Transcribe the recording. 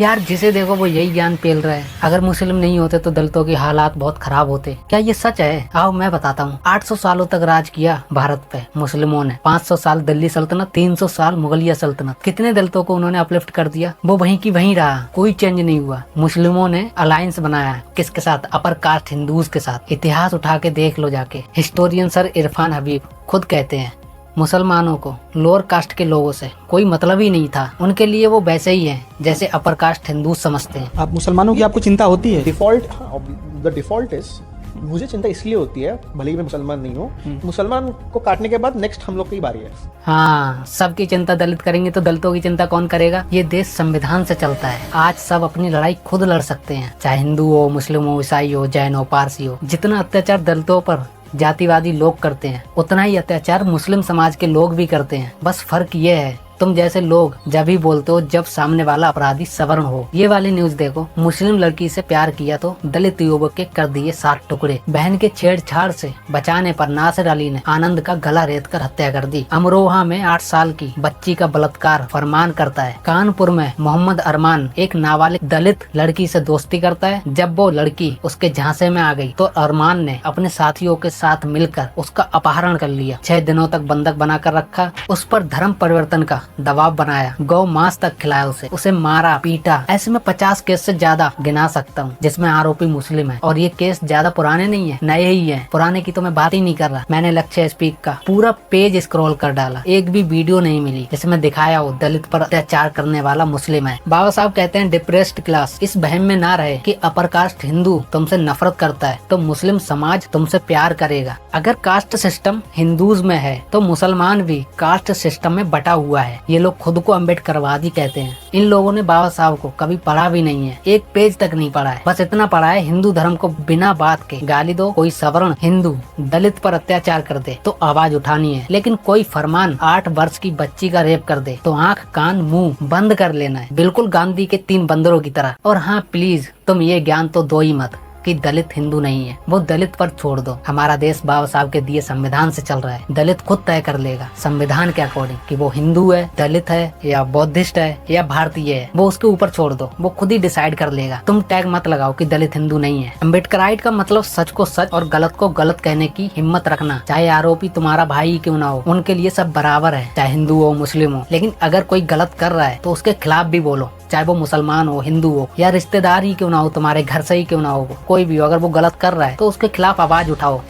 यार जिसे देखो वो यही ज्ञान पेल रहा है। अगर मुस्लिम नहीं होते तो दलितों के हालात बहुत खराब होते। क्या ये सच है? आओ मैं बताता हूँ। 800 सालों तक राज किया भारत पे मुस्लिमों ने। 500 साल दिल्ली सल्तनत, 300 साल मुगलिया सल्तनत। कितने दलितों को उन्होंने अपलिफ्ट कर दिया। वो वहीं की वहीं रहा, कोई चेंज नहीं हुआ। मुस्लिमों ने अलायंस बनाया किसके साथ? अपर कास्ट हिंदूज के साथ। इतिहास उठा के देख लो जाके। हिस्टोरियन सर इरफान हबीब खुद कहते हैं मुसलमानों को लोअर कास्ट के लोगों से कोई मतलब ही नहीं था। उनके लिए वो वैसे ही हैं जैसे अपर कास्ट हिंदू समझते हैं। आप मुसलमानों की आपको चिंता होती है? डिफॉल्ट इज मुझे चिंता इसलिए होती है, भले ही मैं मुसलमान नहीं हूँ, मुसलमान को काटने के बाद नेक्स्ट हम लोग की बारी है। हाँ, सबकी चिंता दलित करेंगे तो दलितों की चिंता कौन करेगा? ये देश संविधान से चलता है। आज सब अपनी लड़ाई खुद लड़ सकते हैं, चाहे हिंदू हो, मुस्लिम हो, ईसाई हो, जैन हो, पारसी हो। जितना अत्याचार दलितों पर जातिवादी लोग करते हैं उतना ही अत्याचार मुस्लिम समाज के लोग भी करते हैं। बस फर्क ये है तुम जैसे लोग जब ही बोलते हो जब सामने वाला अपराधी सवर्ण हो। ये वाली न्यूज देखो, मुस्लिम लड़की से प्यार किया तो दलित युवक के कर दिए 7 टुकड़े। बहन के छेड़छाड़ से बचाने पर नासिर अली ने आनंद का गला रेत कर हत्या कर दी। अमरोहा में 8 साल की बच्ची का बलात्कार फरमान करता है। कानपुर में मोहम्मद अरमान एक नाबालिग दलित लड़की से दोस्ती करता है। जब वो लड़की उसके झांसे में आ गई तो अरमान ने अपने साथियों के साथ मिलकर उसका अपहरण कर लिया। 6 दिनों तक बंधक बनाकर रखा। उस पर धर्म परिवर्तन का दबाव बनाया, गौ मांस तक खिलाया उसे मारा पीटा। ऐसे में 50 केस से ज्यादा गिना सकता हूँ जिसमें आरोपी मुस्लिम है। और ये केस ज्यादा पुराने नहीं है, नए ही है। पुराने की तो मैं बात ही नहीं कर रहा। मैंने लक्ष्य स्पीक का पूरा पेज स्क्रॉल कर डाला, एक भी वीडियो नहीं मिली जिसमें दिखाया हो दलित पर अत्याचार करने वाला मुस्लिम है। बाबा साहब कहते हैं डिप्रेस्ड क्लास इस बहम में ना रहे कि अपर कास्ट हिंदू तुमसे नफरत करता है तो मुस्लिम समाज तुमसे प्यार करेगा। अगर कास्ट सिस्टम हिंदूज में है तो मुसलमान भी कास्ट सिस्टम में बटा हुआ है। ये लोग खुद को अम्बेडकरवादी कहते हैं। इन लोगों ने बाबा साहब को कभी पढ़ा भी नहीं है, एक पेज तक नहीं पढ़ा है। बस इतना पढ़ा है हिंदू धर्म को बिना बात के गाली दो। कोई सवर्ण हिंदू दलित पर अत्याचार कर दे तो आवाज उठानी है, लेकिन कोई फरमान 8 वर्ष की बच्ची का रेप कर दे तो आंख कान मुंह बंद कर लेना है, बिल्कुल गांधी के 3 बंदरों की तरह। और हाँ प्लीज तुम ये ज्ञान तो दो ही मत कि दलित हिंदू नहीं है, वो दलित पर छोड़ दो। हमारा देश बाबा साहब के दिए संविधान से चल रहा है। दलित खुद तय कर लेगा संविधान के अकॉर्डिंग कि वो हिंदू है, दलित है या बौद्धिस्ट है या भारतीय है। वो उसके ऊपर छोड़ दो, वो खुद ही डिसाइड कर लेगा। तुम टैग मत लगाओ कि दलित हिंदू नहीं है। अम्बेडकराइट का मतलब सच को सच और गलत को गलत कहने की हिम्मत रखना। चाहे आरोपी तुम्हारा भाई क्यों ना हो, उनके लिए सब बराबर है, चाहे हिंदू हो मुस्लिम हो। लेकिन अगर कोई गलत कर रहा है तो उसके खिलाफ भी बोलो, चाहे वो मुसलमान हो, हिंदू हो या रिश्तेदार ही क्यों ना हो, तुम्हारे घर से ही क्यों ना हो, कोई भी हो। अगर वो गलत कर रहा है तो उसके खिलाफ आवाज उठाओ।